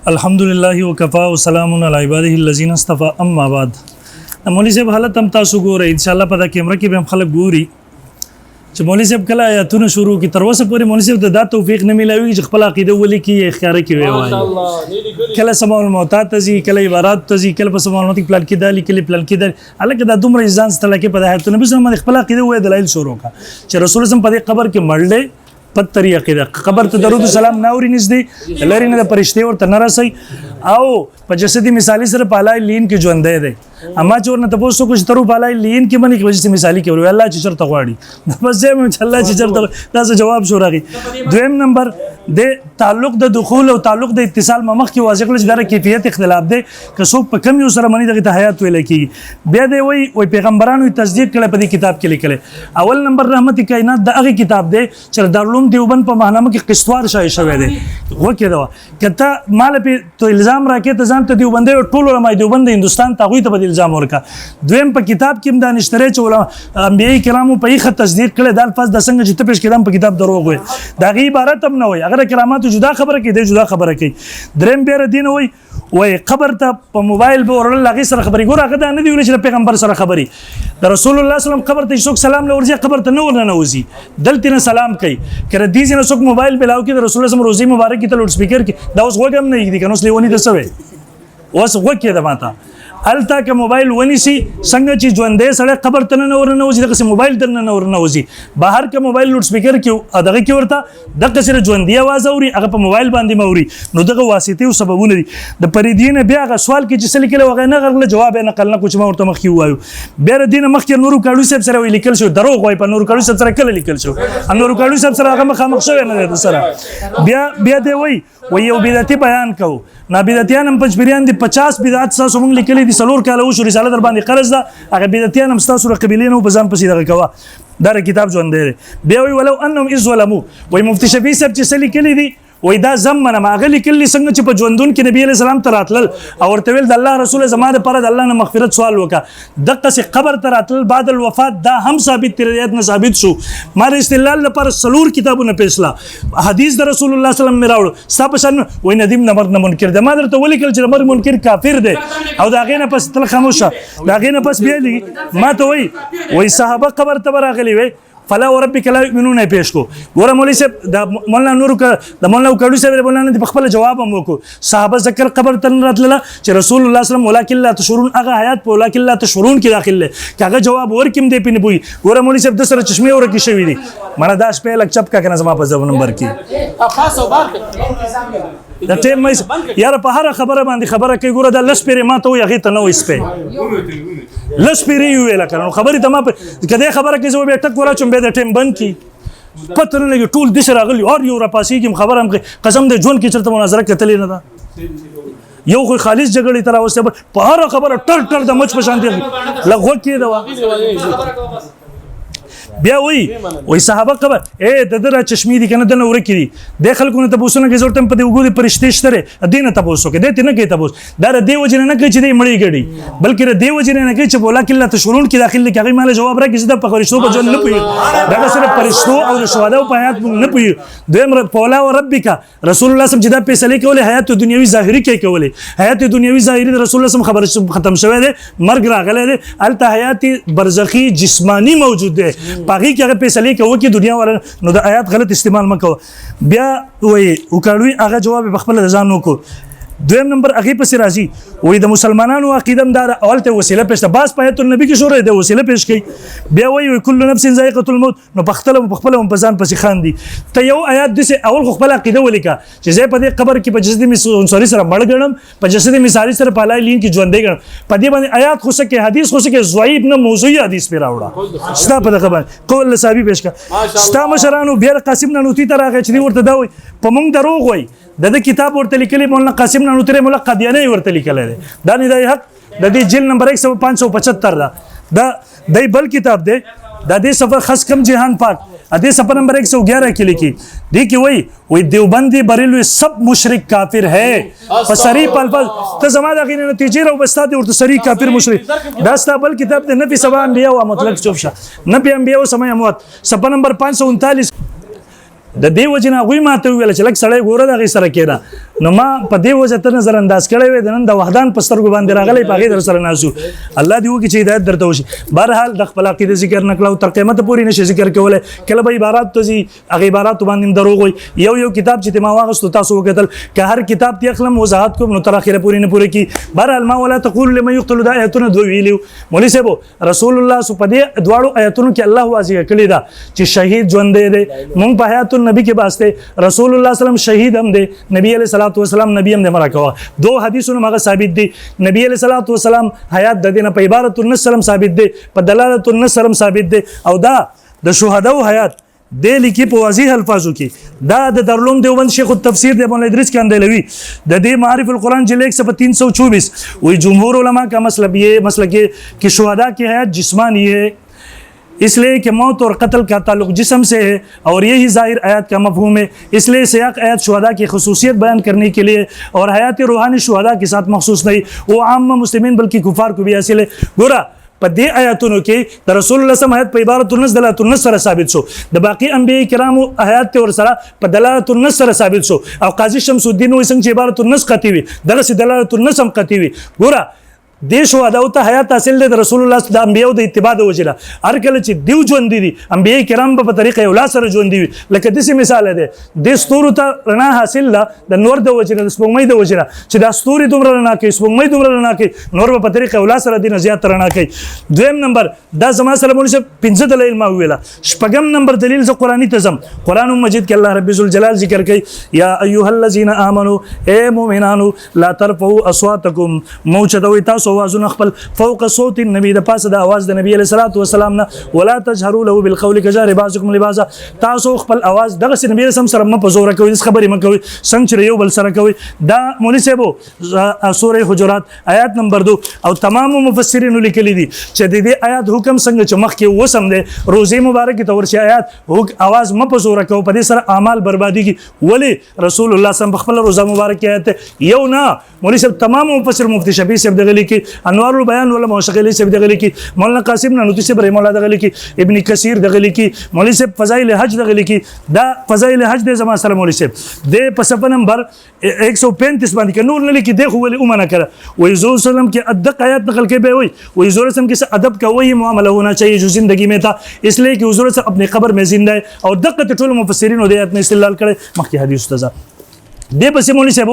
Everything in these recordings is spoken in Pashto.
अल्हम्दुलिल्लाह वकफ़ा वसलामुन अला इबादिहिल्लज़ीना इस्तफ़ा अम्मा बाद। मौलवी साहब हालत हम तासु गोरे इंशाअल्लाह पता कैमरा की भी हम खलक गोरी जो मौलवी साहब कला आयतुन शुरू की तरह से पूरे मौलवी साहब दा तौफीक न मिलावी कि खपला अक़ीदा वली की इख्तियार की वे वाई कला समाउल मौतात तजी कला इबारत तजी कला समाउल मौत प्लान की दाली कले प्लान की दाली अलग दा दुमर इंसान तला के पता है तो नबी सल्लल्लाहु अलैहि वसल्लम खपला अक़ीदा वे दलाइल शुरू का च रसूल सम पदे कब्र के मरले पत्तरी अक़ीदा कब्र तो दरूद सलाम नाउरी नजदी लरी ने परिश्ते और तनरसई आओ पजसदी मिसाली सर पाला लीन की जो अंदे दे अम्मा चोर न तपोसो कुछ तरु पाला लीन की बनी की वजह से मिसाली के अल्लाह चिचर तगवाड़ी बस जे में अल्लाह चिचर तग दा से जवाब शो रही दोम नंबर दे ताल्लुक द दुखूल और ताल्लुक द इत्तिसाल ममख की वाज़ेह कुल जदार कैफियत इख्तिलाफ दे कसो कम यू सर मनी द हयात वे लकी बे दे वही पैगंबरान तस्दीक करे पदी किताब के लिखले अवल नंबर रहमत कायनात द अगी किताब दे चल दारुल देवबंद पर महनामा की किस्तवार शाय शवे दे वो के दवा कहता माल पे तो इल्जाम रखे तो जान तो देवबंदे और टोल उलमा देवबंद हिंदुस्तान तागुई तो बदल इल्जाम और का द्वेम पर किताब की इमदान इश्तरे चोला अंबियाई किरामों पर एक तस्दीक करे दाल फास दसंग जितने पेश किराम पर किताब दरोग हुए दागी इबारत अब ना हुई अगर किरामात जुदा खबर की दे जुदा खबर की द्रेम बेर दिन हुई वही खबर था पर मोबाइल पे और लगी सर खबरी गोरा कदा नहीं दिवले चले पैगंबर सर खबरी द रसूलुल्लाह सल्लम खबर ते शुक सलाम ले और खबर त न नौजी दलती ने सलाम कई करे दीजिए न शुक मोबाइल पे लाओ कि रसूलुल्लाह सल्लम रोजी मुबारक की लाउड स्पीकर की दावस वो गम नहीं दी कनो ले वनी दसवे वस वो के दमाता अलता के मोबाइल वनी सी संग ची ज्वंदे सड़े खबर तन न और नौजी दक से मोबाइल तन न और नौजी बाहर के मोबाइल लाउड स्पीकर क्यों अदगे क्यों वरता दक से ज्वंदी आवाज औरी अगर पर मोबाइल बांधी मौरी नो दक वासिते सबबु ने द परिदीन ब्या का सवाल की जिसले के वगैरह न करले जवाब है नकल न कुछ में और तो मखी हुआ बेर दिन मख के नूर कालू साहब सर लिखल छो दरो कोई पर नूर कालू साहब सर कल लिखल छो नूर कालू साहब सर अगर मखा मखसो न दे सर ब्या दे वही वो बिदती बयान कहो ना बिदतियान हम पंचबिरियान दी 50 बिदात सा सुमंग लिखली दी सलोर कालो शुरू रिसाला दर बांधी कर्ज दा अगर बिदतियान हम स्ता सुर कबीले नो बजान पसीदा कवा दार किताब जो अंदर बे वही वलो अन्नम इज़लमु वही मुफ्ती शफी साहब चली लिखली दी वही दा जमना मागली किल्ली संग चिप ज्वंदुन के नबी अलैहि सलाम तरातल और तवेल अल्लाह रसूल जमाने पर अल्लाह ने मगफिरत सवाल वका दक से खबर तरातल बाद अल वफात दा हम साबित तिरयात न साबित सु मारे इस्तिलाल पर सलूर किताब न पेशला हदीस द रसूलुल्लाह सल्लम में राव सब शन वही नदीम नमर न मुनकिर द मादर तो वली कल नमर मुनकिर काफिर दे और दागे न पस तल खामोशा दागे न पस बेली मा तो वही सहाबा खबर तबर आगली वे फला और रब्बिक ला युमिनून है पेश को गोरा मौलवी से मौलाना नूर का मौलाना उकाडू से बोलना ने बखबल जवाब हम को साहबा जकर खबर तन रतला च रसूलुल्लाह सल्लल्लाहु अलैहि वसल्लम वला तशुरून अगा हयात पोला किल्ला तशुरून की दाखिल ले कागा जवाब और किम दे पिन बुई गोरा मौलवी से दसर चश्मे और की शवी दी माना दाश पे लग चप का कहना जमा पर नंबर की द टेम में यार पहाड़ खबर बांधी खबर के गोरा द लस पेरे मा तो यही तनो इस पे लस पेरे हुए ला करनो खबर तमा पे कदे खबर के जो बेटा गोरा चुंबे द टेम बंद की पता नहीं कि टूल दिस रागली और यो रापासी की खबर हम कसम दे जोन की चलता मुनाजरा कतली ना था यो कोई खालिस जगड़ी तरह उससे पहाड़ खबर टर टर द मच पशांति लगो के दवा बिया वही साहबा खबर ए ददरा चश्मी दी कन दन और की देखल को न तबोसो न के जोर तम पदे उगो परिश्ते तरे अदीन तबोसो के देते न के तबोस दार देव जने न के चिदे मड़ी गड़ी बल्कि रे देव जने न के च बोला किल्ला तशुरून की दाखिल के माल जवाब रा किसी द परिश्तो को जन न पुई दादा से परिश्तो और शवादा पयात न पुई देम पौला और रब्बिका रसूलुल्लाह सम जिदा पे सले के बोले हयात दुनियावी जाहिरी के बोले हयात दुनियावी जाहिरी रसूलुल्लाह सम खबर खत्म शवे दे मर गिरा गले दे अल हयात बरज़खी जिस्मानी मौजूद है बाकी क्या अगर पैसा लेके वो की दुनिया वाला नो द आयत गलत इस्तेमाल मत करो ब्या वही उकाड़वी आगे जवाब बखबल रजानों को दोम नंबर अगी पे राजी वही द मुसलमानों अकीदम दार अवल ते वसीला पेश बास पाए तो नबी की शोर दे वसीला पेश की ब्या वही कुल्लु नफ्सिन जायक़तुल मौत नो बखबल बजान पसी खान दी तो यो आयत दिसे अवल खबल अकीदा वलिका जैसे पदे कब्र की पजसदी में सॉरी सर मड़ गणम पजसदी मिसाली सर पाला लीन की ज्वंदे गण पदे बने आयत हो सके हदीस हो सके ज़ईब न मौज़ूई हदीस पे रावड़ा स्ता पद खबर कौल साबी पेश का स्ता मशरानु बेर कासिम न नुती तरह के चदी वर्त दाव पमंग दरोग होई दद किताब और तलिकले मौलाना कासिम न नुतरे मौला कादियानी और तलिकले दानी दाई हक ददी जिल नंबर 575 दा दई बल किताब दे दादी सफर खस कम जिहान पाक अदे सफर नंबर 111 की लिखी देखिए वही देवबंदी बरेलवी सब मुशरिक काफिर है फसरी अल्फाज तो जमादा की नतीजे रो बस्ता दे और तो सरी काफिर मुशरिक दास्ता बल किताब दे नबी सवा अंबिया व मतलब चुपशा नबी अंबिया व समय अमवात सफर नंबर 539 د دې وجنه غوي ماته ویل چې لک سړی ګوره دغه سره کېده نو ما په دې وجه ته نظر انداز کړی وې د نن د وحدان په سترګو باندې راغلی په هغې در سره ناسو الله دې وکړي چې هدایت درته وشي. بهرحال د خپل عقیدې ذکر نه کړه او تر قیامته پورې نشي ذکر کولی. کله به عبارات ته ځي هغې عباراتو باندې هم دروغ وایي. یو کتاب چې ما واغستو تاسو وکتل که هر کتاب ته اخلم وضاحت کوم نو تر اخره پورې نه پوره کړي. بهرحال ما ولا تقول لمن يقتل دا آیتونه دوه ویلي مولوي صاحب رسول الله صو په دې دواړو آیتونو کې الله واضح کړی ده چې شهید ژوندی دی. مونږ په حیات النبي کې باسته رسول الله صلی الله علیه وسلم شهید هم دی نبی علیه الصلاۃ والسلام نبی هم دی مرکه دو حدیثونه مغه ثابت دي. نبی علیہ الصلوۃ والسلام حیات د دینه په عبارت النصر ثابت دي په دلالت النصر ثابت دي او دا د شهدا او حیات د لیکي په واضح الفاظو کې دا د دارالعلوم دیوبند شیخ التفسیر د مولانا ادریس کاندلوی د دې معارف القرآن جلد 324 وہی جمهور علماء کا مسلب ہے کہ شهدا کی حیات جسمانی ہے اس لیے کہ موت اور قتل کا تعلق جسم سے ہے اور یہی ظاہر آیات کا مفہوم ہے. اس لیے سیاق آیات شہداء کی خصوصیت بیان کرنے کے لیے اور حیات روحانی شہداء کے ساتھ مخصوص نہیں وہ عام مسلمین بلکہ کفار کو بھی حاصل ہے. گورا په دې آیاتونو کې د رسول الله صلی الله علیه وسلم په عبارت النص دلالت النص سره ثابت شو. د باقی انبیاء کرامو آیات ته ور سره په دلالت النص سره ثابت شو او قاضي شمس الدین وایي څنګه چې عبارت النص قطعي وي دغه سي دلالت النص هم قطعي وي. ګورا د شهدا او ته حیات حاصل دی د رسول الله د انبیاء د اتباع د وجه هر کله چې دیو ژوند دي انبیاء کرام په طریقه یو لا سره ژوند دي لکه داسې مثال دی د ستورو ته رڼا حاصل ده د نور د وجه د سپوږمۍ د وجه چې دا ستوري دومره رڼا کوي سپوږمۍ دومره رڼا کوي نور په طریقه یو لا سره دي نه زیات رڼا کوي. دویم نمبر دا زما سره مونږ 15 دلایل ما ویلا. شپږم نمبر دلیل ز قرآنی تزم قرآن مجید کې الله رب ذوالجلال ذکر کوي یا ایها الذین آمنو اے مؤمنانو لا ترفعوا اصواتکم موجدوي تاسو आवाजونه خپل فوق صوت النبي د پاسه د आवाज د نبی علیہ الصلوۃ والسلام نه ولا تجهروا له بالقول كجهر بعضكم لبعض تاسو خپل आवाज دغه نبی رسول سره م په زور کوي خبرې م کوي څنګه چې یو بل سره کوي. دا مولوی صاحب سوره حجرات آیات نمبر 2 او تمام مفسرین لیکلي دي چې د دې آیات حکم څنګه چې مخکې وسم دي روزي مبارک ته ورشي آیات आवाज م په زور کوي په دې سره اعمال بربادي کی ولی رسول الله صلی الله علیه وسلم خپل روزه مبارک آیات یو نه مولوی صاحب تمام مفسر مفتی شفیع صاحب دغه لیکي انوار البیان ولا موشقلی سے دغه لیکي مولانا قاسم نانوتی سے رحم الله دغه لیکي ابن کثیر دغه لیکي مولوی سے فضائل حج دغه لیکي دا فضائل حج د زما سره مولوی سے د په صفحه نمبر 135 باندې کې نور نه لیکي دغه ولي اومنه کړه وای زو سلام کې ادق آیات نقل کې به وای وای زو سلام کې ادب کا وہی معاملہ ہونا چاہیے جو زندگی میں تھا اس لیے کہ حضور سے اپنے قبر میں زندہ ہے اور دقت ټول مفسرین د آیات نه استدلال کړي مخکې حدیث تزا د پسې مولوی صاحب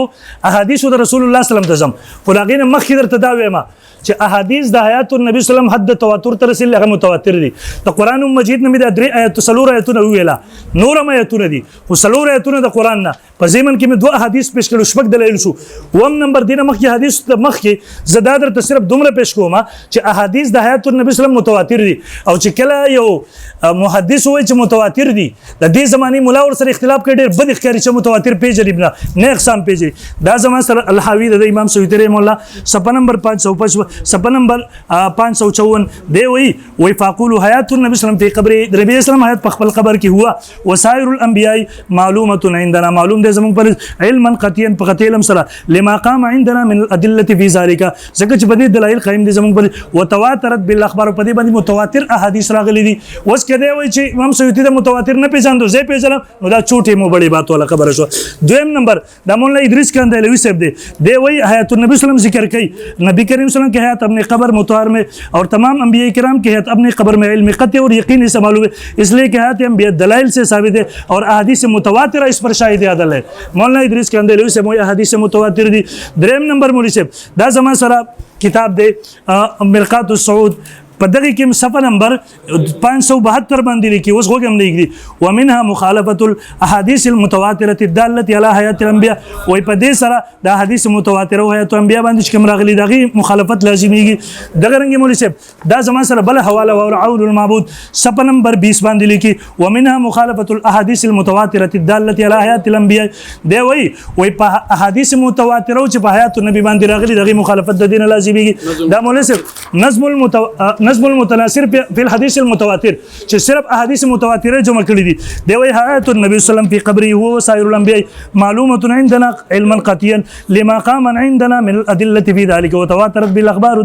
احادیث د رسول الله صلی الله علیه وسلم فلاغین مخکې درته دا وایم چې احادیث د حیات النبی صلی الله علیه وسلم حد تواتر تر رسول هغه متواتر دي. د قران مجید نه د درې آیات سلور آیاتونه ویلا نور ما آیاتونه دي خو سلور آیاتونه د قران نه په زمن کې مې دوه احادیث پیش کړو شپږ دلایل شو. وم نمبر دینه مخکې حدیث مخکې زدادر ته صرف دومره پیش کوم چې احادیث د حیات النبی صلی الله علیه وسلم متواتر دي او چې کله یو محدث وایي چې متواتر دي د دې زماني مولا ور سره اختلاف کوي ډېر بد ښکاري چې متواتر پیژني نه اقسام پیژني دا زما سره الحاوی د امام سیوطی رحم الله صفحه نمبر 555 صفحه نمبر 554 دی وی فاقول حیات النبی صلی الله علیه وسلم فی قبر نبی اسلام حیات په خپل قبر کې هوا وسائر الانبیاء معلومه عندنا معلوم دی زمون پر علما قطعا په قطع علم سره لما قام عندنا من الادله فی ذلک ځکه چې په دې دلایل قائم دي زمون پر وتواترت بالاخبار په دې باندې متواتر احادیث راغلي دي. وس کده وای چې امام سیوطی د متواتر نه پیژاندو زه پیژنم نو دا چوټي مو بڑی بات ولا خبره شو. دویم نمبر د مولانا ادریس کاندلوی صاحب دی وای حیات النبی صلی الله علیه وسلم ذکر کوي نبی کریم صلی الله علیه وسلم کی حیات اپنے قبر متوار میں اور تمام انبیاء کرام کی حیات اپنے قبر میں علم قطعی اور یقینی سے معلوم ہے اس لیے کہ حیات انبیاء دلائل سے ثابت ہے اور احادیث متواترہ اس پر شاہد عدل ہے. مولانا ادریس کاندلوی سے موی احادیث متواتر دی. دریم نمبر مولوی صاحب دا زما سره کتاب دی مرقات الصعود په دغه کې صفحه نمبر 572 باندې لیکي اوس وګم لیکي ومنها مخالفه الاحاديث المتواتره الداله على حیات الانبیاء وای په دې سره د احادیث متواتره او حیات الانبیاء باندې کوم راغلي دغه مخالفت لازميږي. دغه رنګ مولوی صاحب دا زما سره بل حواله او عون المعبود صفحه نمبر 20 باندې لیکي ومنها مخالفه الاحاديث المتواتره الداله على حیات الانبیاء دی وای په احادیث متواتره او چې په حیات النبی باندې راغلي دغه مخالفت د دین لازميږي. دا مولوی صاحب نظم المتناصر في الحديث المتواتر چې صرف احادیث متواتره جمع کړي دي دی وی حیات النبي صلی الله علیه وسلم في قبره هو وسائر الانبیاء معلومه عندنا علما قطعيا لما قام عندنا من الادله في ذلك وتواترت بالاخبار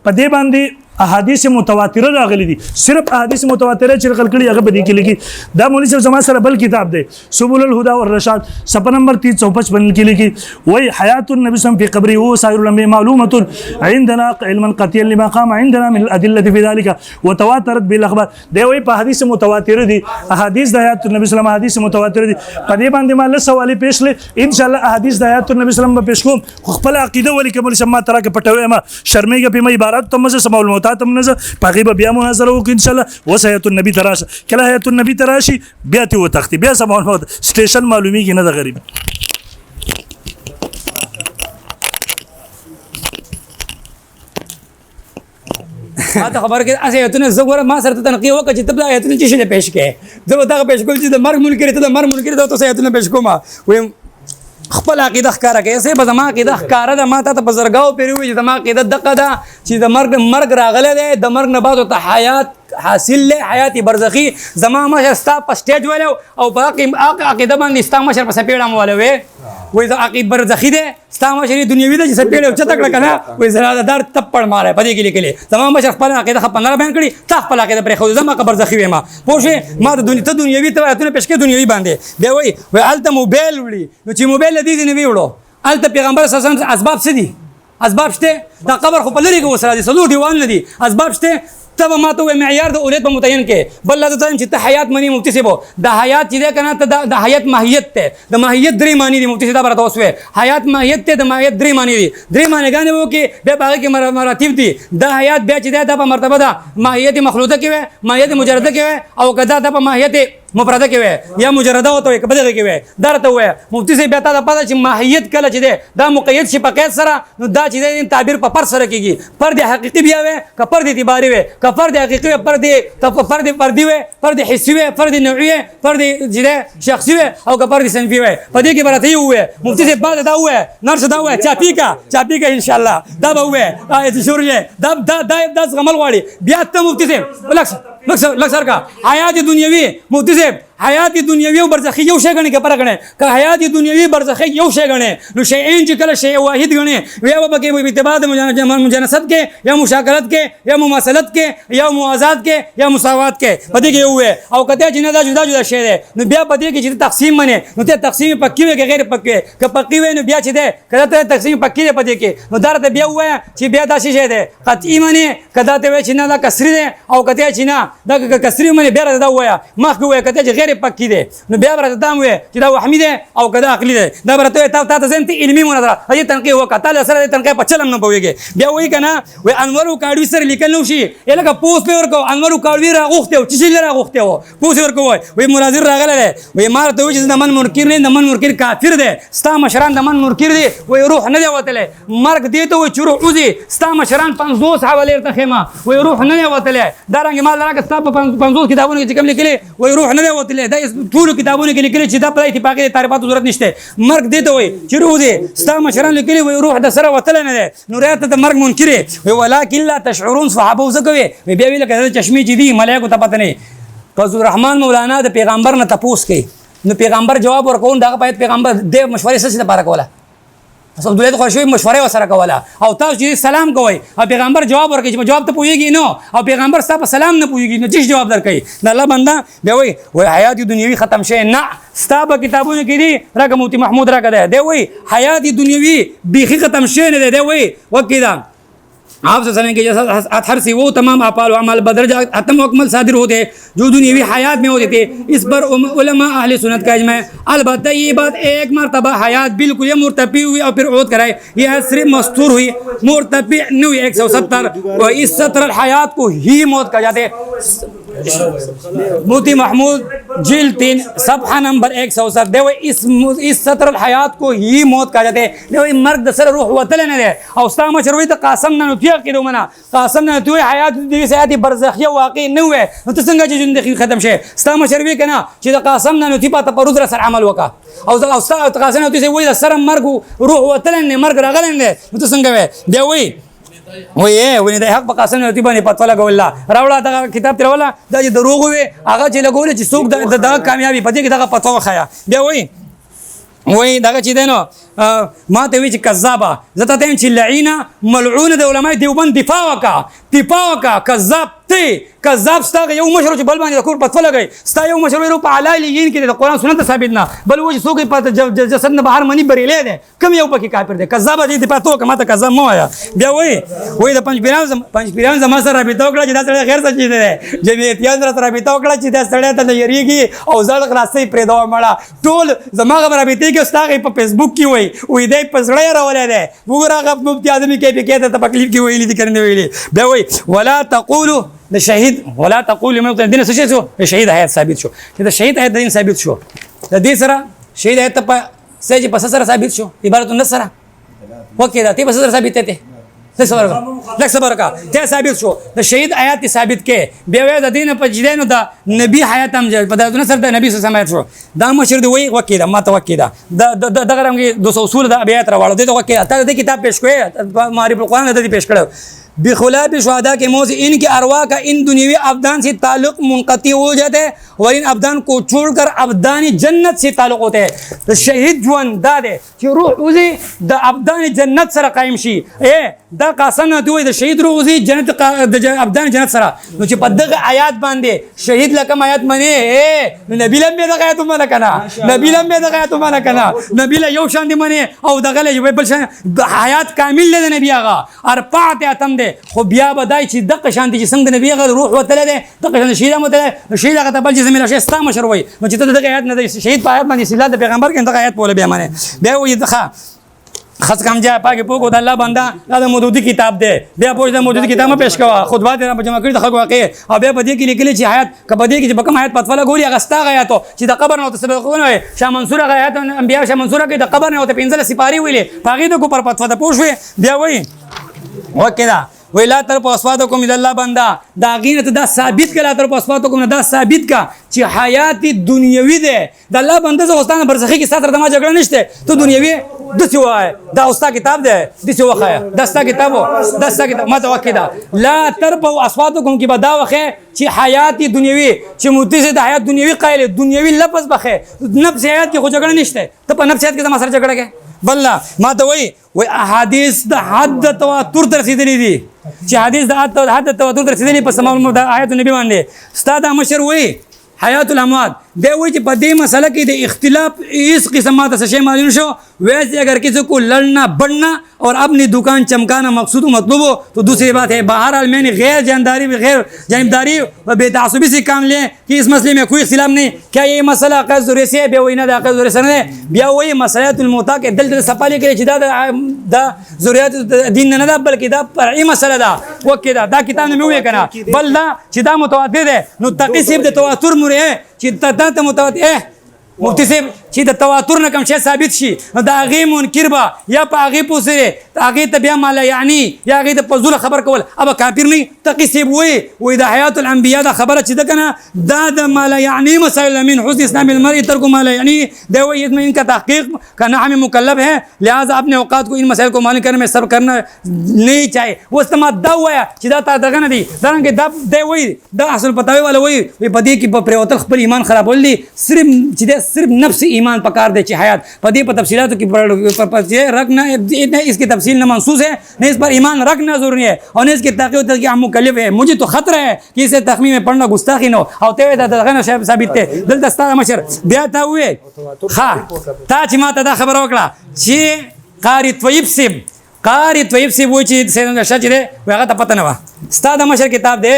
په دې باندې احادیث متواتره راغلي دي صرف احادیث متواتره چې نقل کړي هغه به دي کې لیکي دا مولوی صاحب زما سره بل کتاب دی سبل الهدى والرشاد صفحه نمبر 355 کې لیکي وای حیات النبي صلی الله علیه وسلم فی قبره وسائر الانبیاء معلومه عندنا علما قطعا لما قام عندنا من الادله في ذلك وتواترت بالاخبار دی وای په حدیث متواتره دي احادیث د حیات النبي صلی الله علیه وسلم حدیث متواتره دي په دې باندې ما له سوالې پیش لې ان شاء الله احادیث د حیات النبي صلی الله علیه وسلم پیش کوم خپل عقیده ولې کوم سم ترا کې پټوي ما شرمېږي په مې عبارت تم سم الموت تم نزه پاغي بیا مناظره وکړو ان شاء الله وصیت النبی تراشه کله حیات النبی تراشي بیا ته وتختی بیا سم الموت سټیشن معلومیږي نه د غریب ما ته خبر کې اسه ایتونه زګور ما سره تنقیه وکړه چې تبدا ایتونه چې شنه پېښ کړي زه وتا پېښ کول چې د مرګ منکر ته د مرګ منکر ته تاسو ایتونه پېښ کوم ویم خپل عقیده ښکارا کوي سه به زما عقیده ښکارا ده ما ته بزرګاو پیروي چې زما عقیده دغه ده چې د مرګ راغله ده د مرګ نه بعد ته حیات حاصل له حیات برزخی زما مشه ستا په سټیج ولو او باقي عقیده باندې ستا مشه په سپېړم ولوي وای دا عقیده برزخی ده ستا مشه دنیوي ده چې سپېړو چتکړه کنه وای زړه دار تپړ ماره پدې کې لیکلي زما مشه خپل عقیده خپل نه بیان کړي تا خپل عقیده پر خو زما برزخی وې ما پوښې ما د دنیوي ته اتونه پېښ کې دنیوي باندې بیا وای الته موبایل وړي نو چې موبایل دې نه ویوړو الته پیغمبر صلی الله علیه وسلم اسباب څه دي اسباب شته دا قبر خو په لری کې وسره دي سلو دیوان نه دي اسباب شته تب ما ته معیار د اولید په متعین کې بل لازم چې ته حیات منی مفتی سیبو د حیات چې ده کنه ته د حیات ماهیت ته د ماهیت درې معنی دي مفتی صاحب راته وسوي حیات ماهیت ته د ماهیت درې معنی دي درې معنی غانې وو کې به باغ کې مراتب دي د حیات بیا چې ده په مرتبه ده ماهیت مخلوطه کې وي ماهیت مجرده کې وي او کدا د په ماهیت مفرده کې وي یا مجرده وته وي کبه کې وي درته وي مفتی صاحب بیا ته پته چې ماهیت کله چې ده دا مقید شي په قید سره نو دا چې ده تعبیر په پر سره کیږي پر د حقيقي بیا وي ک پر د اعتباري وي ک پر د حقيقي پر د فردي وي پر د حسي وي پر د نوعي پر د جده شخصي وي او ک پر د صنفي وي په دې کې برته وي مفتی صاحب بعد دا وي نرس دا وي چاپی کا ان شاء الله دا به وي ایت شورله دا غمل غواړي بیا ته مفتی صاحب لکسر کا حیات دنیوي مفتی صاحب حیات دنیوي او برزخی یو شی غني کې فرق نه که حیات دنیوي برزخی یو شی غني نو شیئین چې کله شی واحد غني ویا به کې په اتباع مجانست کې یا مشاکلت کې یا مماثلت کې یا موازات کې یا مساوات کې پدې کې یو او کته چې نه دا جدا شی دی نو بیا پدې کې چې تقسیم منه نو ته تقسیم پکې وي غیر پکې که پکې وي نو بیا چې ده کله ته تقسیم پکې دی پدې کې نو درته بیا وای چې بیا دا شی دی قطعی منه کدا ته چې نه دا کسری دی او کته چې نه دا کسری منه بیا دا وای مخ وای کته چې پکې دي نو بیا برته دام وي چې دا وهمي دي او کدا عقلي دي دا برته ته زنت علمي مناظره هي تنقيه وکړه سره تنقيه په چلم نه پويږي بیا وای کنه وای انور کاډوي سره لیکل نو شي الګه پوس په ورکو انور کاډوي راغوخته چې شي راغوخته پوس ورکو وای مناظر راغله وای مارته وای چې من منکر نه من منکر کافر دي ستا مشران د من منکر دي وای روح نه دی وتله مرګ دی ته وای چې روح وزي ستا مشران 50 حواله ته خیمه وای روح نه دی وتله دارنګ مال راک ستا 50 کتابونه چې کوم لیکلي وای روح نه دی وتله دا ټول کتابونه کې لیکلي چې دا په اتفاقي تعریفاتو ضرورت نشته مرګ دی ته وای چې روح دی ستا مشران لیکلي وای روح د سره وتله نه دی نو راته د مرګ منکر وي ولکن لا تشعرون صحابه وسکوي بیا ویل کړه چشمي چې دی ملائکه ته پته نه فضل الرحمن مولانا د پیغمبر نه تپوس کوي نو پیغمبر جواب ورکون دا په پیغمبر د مشورې سره لپاره کوله اصل دولت خوشوي مشوره وسره کوله او تاسو چې سلام کوي او پیغمبر جواب ورکړي چې جواب ته پويږي نو او پیغمبر ستاسو په سلام نه پويږي نو چې جواب درکړي نه الله بنده بیا وای حیات دنیوي ختم شي نه ستاسو کتابونه کې دي راګه موتی محمود راګه دی وای حیات دنیوي بيخي ختم شي نه دی وای وکیدا آپ سے سنیں کہ جیسا ہر سے وہ تمام اعمال و اعمال بدرجہ ختم و اکمل صادر ہوتے جو دنیاوی حیات میں ہوتے تھے اس پر علماء اہل سنت کا اجماع البتہ یہ بات ایک مرتبہ حیات بالکل یہ مرتفع ہوئی اور پھر عود کرائے یہ صرف مستور ہوئی مرتفع نہیں ہوئی 170 اور اس سطر الحیات کو ہی موت کہا جاتے موتی محمود جلد 3 صفحہ نمبر 170 دیو اس سطر الحیات کو ہی موت کہا جاتے دیو مرگ دسر روح وطلع نہ دے اور استامہ شروعی تو قاسم نہ نتیق کی دو منا قاسم نہ نتیوی حیات دیوی سیاتی برزخیہ واقعی نہ ہوئے نتسنگا چی جندخی ختم شے استامہ شروعی کنا چی دا قاسم نہ نتیپا تا پر رسر عمل وکا او قاسم نہ نتیوی سے وہی دا سرم مرگ روح وطلع نہ مرگ رغلن دے نتسنگا وے دیوی وای ونی د حق په قاسم نتی باندې پتو لګول راوړه دا کتاب تروله دا چې دروغ وي هغه چې لګول چې څوک د کامیابی پدې کې دغه پتو خیا بیا وای وای دغه چې دی نو ما ته وایي چې کذابه زه ته ته یم چې لعینه ملعونه د علماء دیوبند دفاع وکړه کذاب ته کذاب ستا یو مشر چې بل باندې د کور پتو لګی ستا یو مشر ویلو په علایلیین کې د قرآن سنت ثابت نه بل وایي څوک په جسد نه بهر منی بریلی دی کوم یو پکې کافر دی کذاب دی دفاع ته وکړه ما ته کذاب مه وایه بیا وایي د پنجپیران زما سره رابطه وکړه چې دا سړی غیر سچی دی جمعیتیان سره رابطه وکړه چې دا سړی ته نه یریږي او زړه خلاصۍ پرېږدوه مړه ټول زما هغه رابطې کې ستا هغې په فیسبوک کې وایي دی په زړه یې راولی دی وګوره هغه مفتي اعظمي KPK ته په کلیپ کې ویلي دي که نه ویلي بیا وایي ولا تقولو د شهید ولا تقولوا لمن يقتل دین څه شو د شهید آیت ثابت شو چې د شهید آیت دین ثابت شو د دې سره شهید آیت په سې په سره ثابت شو عبارت النص سره وکي دا ته په سره ثابت ته لک صبر کا ته ثابت شو د شهید آیات ثابت کې بیا وې د دین په جدينو د نبی حیات هم په دونه سره د نبی صلی الله علیه وسلم دا مشر دی وی وکي دا ما ته وکي دا دغه رنګ 200 اصول د ابیات راوړل دي وکي ته د کتاب پیش کوي معرفت القرآن د پیش کړو بخلاف شهدا के मुंह से इनके अरवा का इन दुनियावी अबदान से ताल्लुक मुनक़ती हो जाता है और इन अबदान को छोड़कर अबदानी जन्नत से ताल्लुक होता है तो शहीद जुआन दादे कि रूह उसी द अबदानी जन्नत सरा कायम शी ए दा कासन न दुई द शहीद रूह उसी जन्नत का अबदानी जन्नत सरा नो ची पद्दग आयात बांधे शहीद लकम आयात मने ए नबी लंबे द आयात मने कना नबी लंबे द आयात मने कना नबी ला यौ शांति मने औ दगले बल आयात कामिल ले नबी आगा और पाते आतम خو بیا بدای چې دغه شانتي چې څنګه د نبی غل روح وتله ده دغه شانتي شهید متله شهید هغه بل چې زميله شي ستا مشر وای نو چې ته دغه آیات نه شهید په آیات باندې استدلال د پیغمبر کې دغه آیات بوله بیا معنی بیا وې دغه خاص کم جا پاکه پوکو د الله بندا دا مودودی کتاب دی بیا پوښتنه د مودودی کتاب ما پیش کوا خطبات نه جمع کړی د خلکو واقع او بیا بدی کې لیکل چې حیات کبدی کې بکم حیات پتوله ګوري هغه ستا غیاتو چې د قبر نه تسبقونه شاه منصور غیات انبیاء شاه منصور کې د قبر نه ته پنځله سپاری ویلې پاګې د کو پر پتو د پوښوي بیا وای وکړه ویلا تر پاسواتکم اذ الله بندا دا غینه دا ثابت کړه تر پاسواتکم دا ثابت کا چې حیات دنیوي ده د الله بنده زوستانه برزخی کې ساتره دما جګړه نشته ته دنیوي د څه وای دا اوستا کتاب ده د څه وخایا دستا کتاب ما ته وکیدا لا تر پاسواتکم کې بدا وخه چې حیات دنیوي چې متصه د حیات دنیوي قایل دنیوي لفظ بخه نفس حیات کې خو جګړه نشته ته په نفس حیات کې ما سره جګړه کې بل ما ته وای احادیث د حد تواتر تر رسیدلې دي چې حدیث د حد تواتر تر رسیدلې په سماع د آیات نبی باندې استاد مشر وای حیات الاموات بے وہی کہ بدی مسئلہ کی دے اختلاف اس قسم سے شے معلوم شو ویسے اگر کسی کو لڑنا بڑھنا اور اپنی دکان چمکانا مقصود و مطلوب ہو تو دوسری بات ہے بہرحال میں نے غیر جانبداری و بے تعصبی سے کام لیں کہ اس مسئلے میں کوئی اختلاف نہیں کیا یہ مسئلہ عقائد ضروری سے ہے بے وہی نہ عقائد ضروری سے ہے بیا وہی مسئلات الموتا کے دل سپالی کے جدا دا ضروریات دین نہ دا بلکہ دا فرعی مسئلہ دا وکہ دا کتاب میں ہوئے کنا بل دا چدا متواتر ہے نو تقسیم دے تواتر مرے ہے چې ته متواتر مفتی صاحب چې د تواتر نه کوم شی ثابت شي نو د هغې منکر به یا په هغې پوسې هغې ته بیا مالا یعنی یا هغې ته په زوله خبر کول ابه کافر نه تقي صاحب وایي د حیات الانبیا دا خبره چې ده که نه دا د مالا یعنی مسائل من حسن اسلام المرء ترک مالا یعنی دا وایي ان کا تحقیق کا نحو مکلف ہے لہٰذا اپنے اوقات کو ان مسائل کو معلوم کرنے میں صبر کرنا نہیں چاہیے اوس ته ما دا ووایه چې دا تا دغه نه دي دارنګې دا وایي دا اصل پتاوی والا وایي په دې کې په پرېوتل خپل ایمان خرابول دي صرف چې دی صرف نفس ایمان پکار دے چې حیات پدی پر تفصیلات کی رکھنا اس کی تفصیل نہ منصوص ہے نہ اس پر ایمان رکھنا ضروری ہے اور اس کی تحقیق کہ ہم مکلف ہے مجھے تو خطرہ ہے کہ اسے تخمین میں پڑھنا گستاخی نہ ہو تے دغه شی ثابت ته دل دستا مشر بیا تا وې ها تا چې ما ته دا خبر وکړه چې قاری طیب سیب وای چې سیدنا شاجره هغه ته پته نه و استاد مشر کتاب دے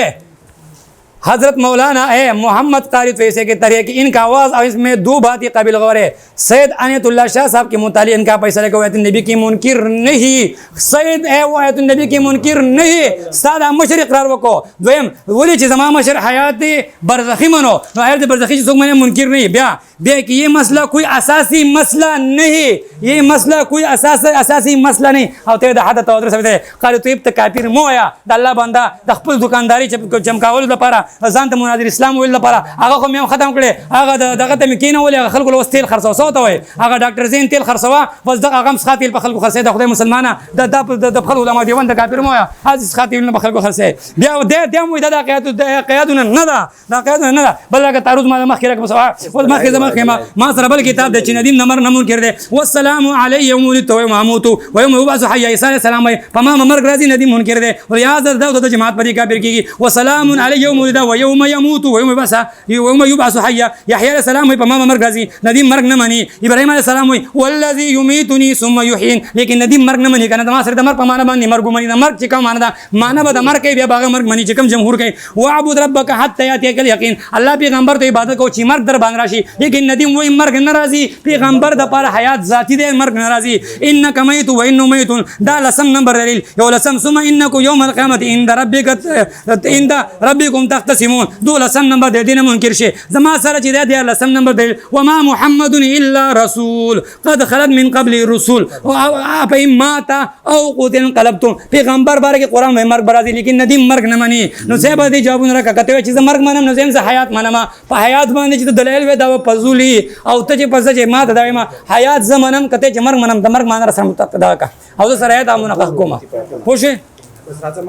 حضرت مولانا ہے محمد قاری طیب کے طریقے کی ان کا آواز اور اس میں دو باتیں قابل غور ہے سید عنایت اللہ شاہ صاحب کے متعلق ان کا فیصلہ کہ وہ آیت النبی کی منکر نہیں سید ہے وہ آیت النبی کی منکر نہیں سادہ مشر اقرار وکو دویم ولی چې زما مشر حیات برزخی منو نو حیات برزخی څوک منه منکر نہیں بیا کہ یہ مسئلہ کوئی اساسی مسئلہ نہیں یہ مسئلہ کوئی اساسی مسئلہ نہیں او ته د حد تواتر ثابت ہے قاری طیب ته کافر مو یا د الله بندا د خپل دکانداری چمکاول لپاره ځان ته مناظر اسلام ویل لپاره هغه خو مې ختم کړي هغه دغه ته مې کینولې هغه خلکو له تیل خرڅو سوته وای هغه ډاکټر زین تیل خرڅوا بس دغه هغه مسخه تیل په خلکو خرڅي د خدای مسلمانه د خلکو علماء دیوان د کافر مو از خاطر نه په خلکو خرڅي بیا د مو د قیادونه نه ده دا قیادونه نه ده بل هغه تعرض ما مخکې راکم سوا ول مخکې زما ما سره بل کتاب د چې ندیم نمبر نمون کړي والسلام علی یوم ولدت و یوم اموت و یوم یبعث حی عیسی علیہ السلام په ما مرګ راځي ندیم مون کړي او یا د جماعت په دې کافر کیږي وسلام علی یوم ولد و یوم یموت و یوم یبعث حی یحیی علیہ السلام په ما مرګ راځي ندیم مرګ نه مانی ابراهیم علیہ السلام والذی یمیتنی ثم یحیین لیکن ندیم مرګ نه مانی کنه ما سره د مرګ په معنا باندې مرګ مانی د مرګ چې کوم معنا ده معنا به د مرګ کې بیا باغ مرګ مانی چې کوم جمهور کوي واعبد ربک حتی یاتیک الیقین الله پیغمبر ته عبادت کو چې مرګ در باندې راشي لیکن ندیم وای مرګ نه راځي پیغمبر د پر حیات ذاتی دی مرګ نه راځي انک میت و انه میت دا لسم نمبر دلیل یو لسم ثم انکم یوم القیامت عند ربکم تختصمون دو لسم نمبر د دینه منکر شي زما سره چې د لسم نمبر دلیل وما محمد الا رسول قد خلت من قبل الرسل اپ مات او قتل انقلبتم پیغمبر باره کې قران مې مرګ برازي لیکن ندیم مرګ نه مانی نو صاحب دې جوابونه راکته چې مرګ منم نو زم حیات منم په حیات باندې چې دلیل و دا پزولی او ته چې پزه چې ما ته دایما حیات زمنم کته چې مرګ منم د مرګ مان سره متقدا کا او سره آیات امونه کومه خوشه بس راځه